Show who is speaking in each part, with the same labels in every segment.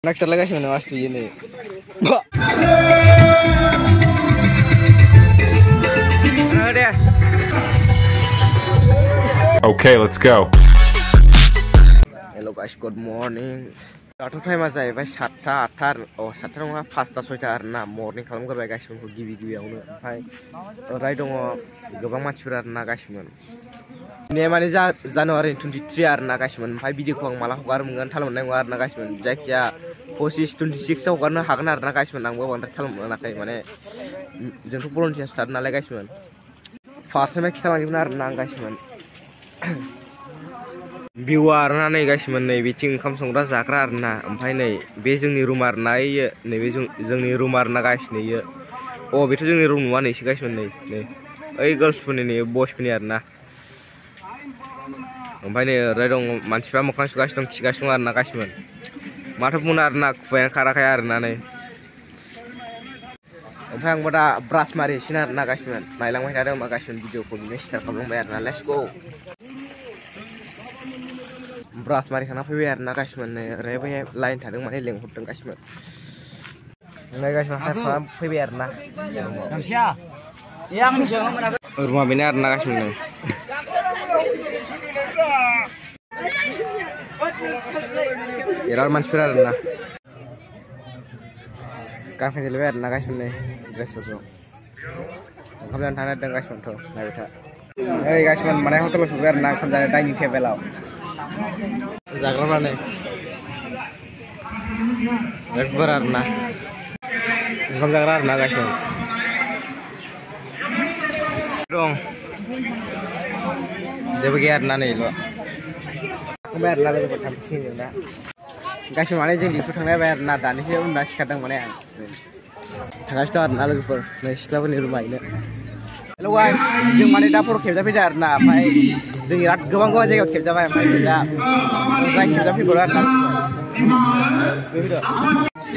Speaker 1: Connector lagi mana pasti ini.
Speaker 2: Okay, let's go.
Speaker 1: Hello guys, good morning. Dato time aja ya, satta atar, oh satta nggak pasta soita arna morning kalau nggak guys menurut gibi yang udah, hai, right dong, gabung macam arna guys men. Ini mana Januari 23 arna guys men, hai video ko malah war mengan thalam neng war arna guys men, jack ya posisi 26 au karena hakan arna guys men, anggo bang thalam na kai mana, jentuh pulun sih start nalai guys men. First time kita lagi benar arna guys men. View arna nih guys men, nih biting kam songra zakra arna, ampai nih bezungni room arna iya, nih bezungni room arna guys nih ya. Oh betul jungni room mana sih guys men nih, girls pun nih boys pun arna. Ampai nih redong mansipra makan suka stong ciga stong arna guys men. Mata pun arna kufayan kara kaya arna nih. Ampai yang pada brush mari sini arna guys men, nailang macam ada guys men video ko ini start kalau bayar arna, let's go. Brush mari karena PWR na guys men, rebe lain thadung mani leng huteng guys men. Ngai guys men, harus PWR na.
Speaker 3: Kamsia, yang siapa mana?
Speaker 1: Rumah benar na guys men. Iral manspirar na. Kan kerja lebar na guys men, dress baju. Kamu jangan tanya guys men tuh, naik kita. Hey guys men, mana hotel lebar na, kamu jangan dining table out. Jaga mana? Lebar arna. Kamu jaga arna guys men. Dong. Jadi bagi arna nih lo. Aku bayar arna lagi buat tampil sini na. Guys mana jadi itu tengah bayar arna dan ini sih udah sekarang mana ya? Tengah itu arna lagi pur. Nah sekarang ini rumah ini. Hello guys, जों माने दा फर खेबजा फैदो आरोना, ओमफ्राय जों बिराद गोबां जायगायाव खेबजाबाय, ओमफ्राय जों दा जाय खेबजा फैबाय आरोना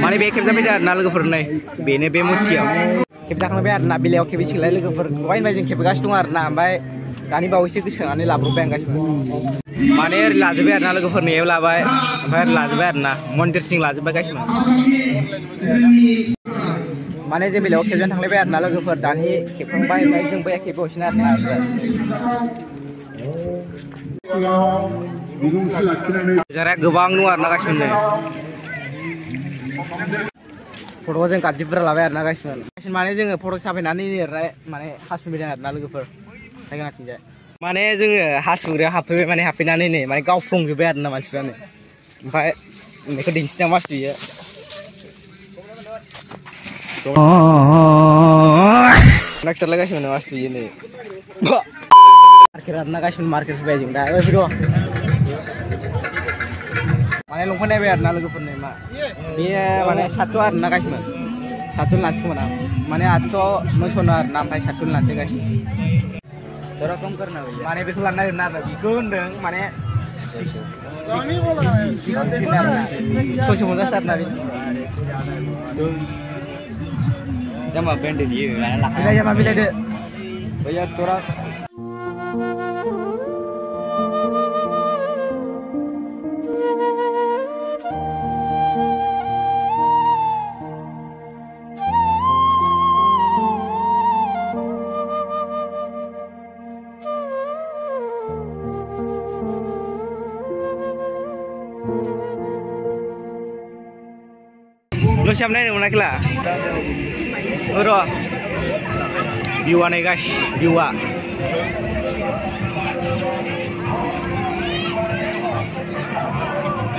Speaker 1: माने बे खेबजा फैदो आरोना लोगोफोर नै बेनो बे मुर्तियाव खेबजाखांबाय आरोना बेलायाव खेबैसिगोनलाय लोगोफोर दहायनिफ्राय जों खेबगासिनो दं आरोना, ओमफ्राय दानि बावैसो गोसोखांनानै लाब्रबबाय आं गासिबो माने ओरै लाजोबबाय आरोना लोगोफोर नैयाव लाबाय ओमफ्राय ओरै लाजोबबाय आरोना मन्दिरसिम लाजोबबाय गासिबो माने जे बेलायाव खेबजानो थांलायबाय आरोना लोगोफोर दानि खेबखांबाय ओमफ्राय जों बैया खेबबावसिनो आरोना जारा गोबां दं आरोना गासिबो फट'खौ जों गाज्रि बुरजा लाबाय आरोना गासिबो माने जोङो फट' साफायनानै लिरनाय माने हासुबाय आरोना लोगोफोर जायगाथिंजाय माने जोङो हासुग्रायाव हाबफैबाय माने हाबफैनानै नै माने गावफ्लंजोब्बाय आरोना मानसिफ्रानो ओमफ्राय बेखौ दिन्थिना मासुयो Connector lagi mana pasti ini. Market arna guys, market bejing dah. Bro. Mana longkon bayar na logo pun mak. Dia mana satu arna guys man. Satu lunch mana. Mana atau nosonar nampai satu lunch guys. Dorong kom karena. Mana betul anda benar. Gundeng mana. Kami bola. Sosial media start nabi. Jangan band dia, lah. Bila jangan bila deh. Bayar torak. Lo siap nih mana kila? Bro, view nih guys, view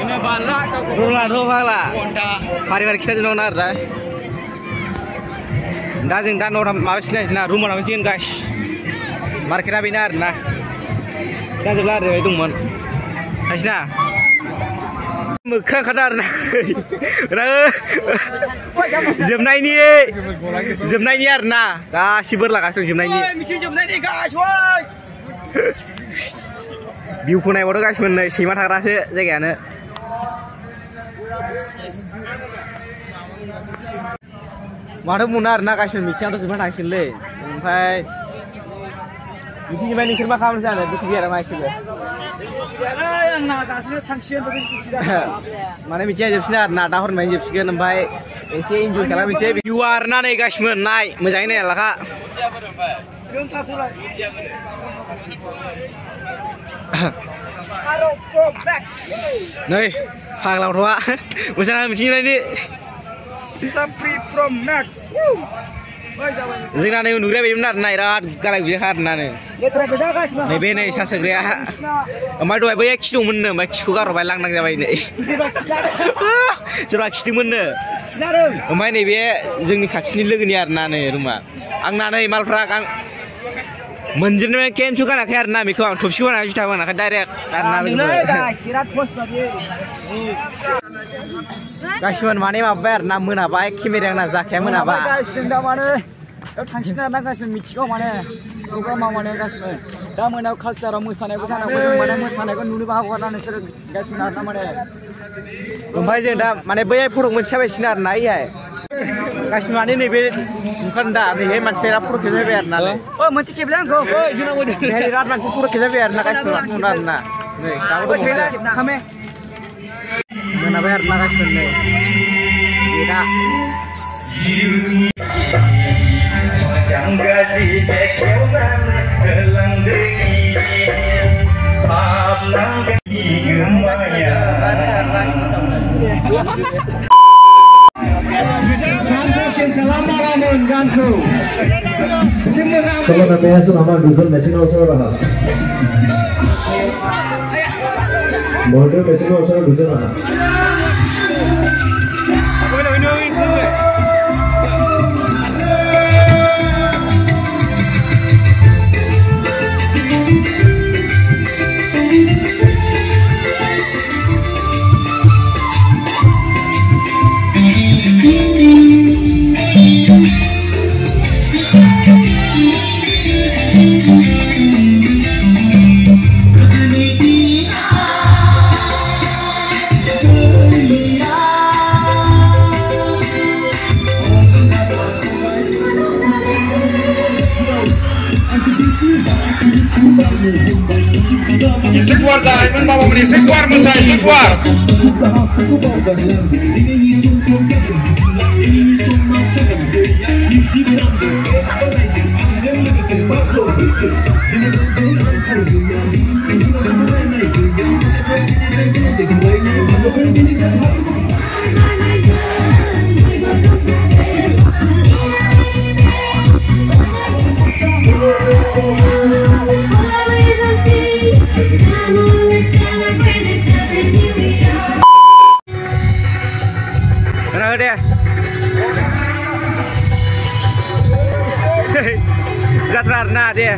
Speaker 1: ini balak, rumah hari kita jenong nara, dah jeng dan orang mawasnya, nah rumah mawasnya guys, marketnya benar, nah, saya sebelah ada itu mon, kasihnya. Mukha kadar na, jemnai ni arna, kasih berlakas tu jemnai ni.
Speaker 3: Jemnai ni guys, woi.
Speaker 1: View pun ada guys, mana siapa tak rasa jaga na. Mana munar na guys, micang tu sebenarnya hasil le, sampai, micing ni mana ni serba kamu sana, betul dia ramai sih. माने मिथिया जोबसिगोन आरो ना दा हरनाय जोबसिगोन ओमफ्राय एसे इन्जय खालामनोसै भिउआ आरोना नै गासिबो नाय मोजाङै नाय लाखा नै फाग्लावथ'आ मोजां मिथिनायनि
Speaker 3: Sapri Pro Max.
Speaker 1: जोंना नै उन्दुग्राया बेमोन आरोना बिराद गालाय गुजायखा आरोना नै नैबे नै सासोग्राया ओमफ्राय दहाय बै खि दंमोननो ओमफ्य खिखौ गारहरबाय लांदां जाबाय नै सोरबा खिदोंमोननो ओमफ्राय नैबे जोंनि खाथिनि लोगोनि आरोना नै रुमा आंना नै मालफ्रा आं मोनजोबनाय केमसु गानाखै आरोना बेखौ आं थफसिखौ गानाखै जुथा गानाखै डाइरेक्ट आरोना गासिबो माने माबाबाय आरोना मोनाबाय केमेराया आंना जाखाया मोनाबा
Speaker 3: जों दा माने थांसिन आरोना गासिबो मिथिगौ माने प्रग्रामाव माने गासिबो दा मोनायाव कालचाराव मोसानायबो जानांगौ जों माने मोसानायखौ नुनोबो हागौ आरोना नोंसोर गासिबो आरोना माने
Speaker 1: ओमफ्राय जों दा माने बैहाय फट' मोनसे जाबायसिनो आरोना ओइहाय गासिबो माने नैबे नुखादों दा नैहाय मानसिफोरा फट' खेबजाबाय आरोना
Speaker 3: मोनसे खेबलाय आंखौ जोंनाव
Speaker 1: बिराद मानसि फट' खेबजाबाय आरोना गासिबो नुदों आरोना नै दाबो दङ मोनाबाय आरोना गासिबो नै दा
Speaker 2: Kalau namanya selama dusun nasional seorang, model nasional seorang dusun apa?
Speaker 4: Isi keluar dah, Iman bawa beli. Isi keluar masa, isi keluar.
Speaker 1: deh Zatrarna dia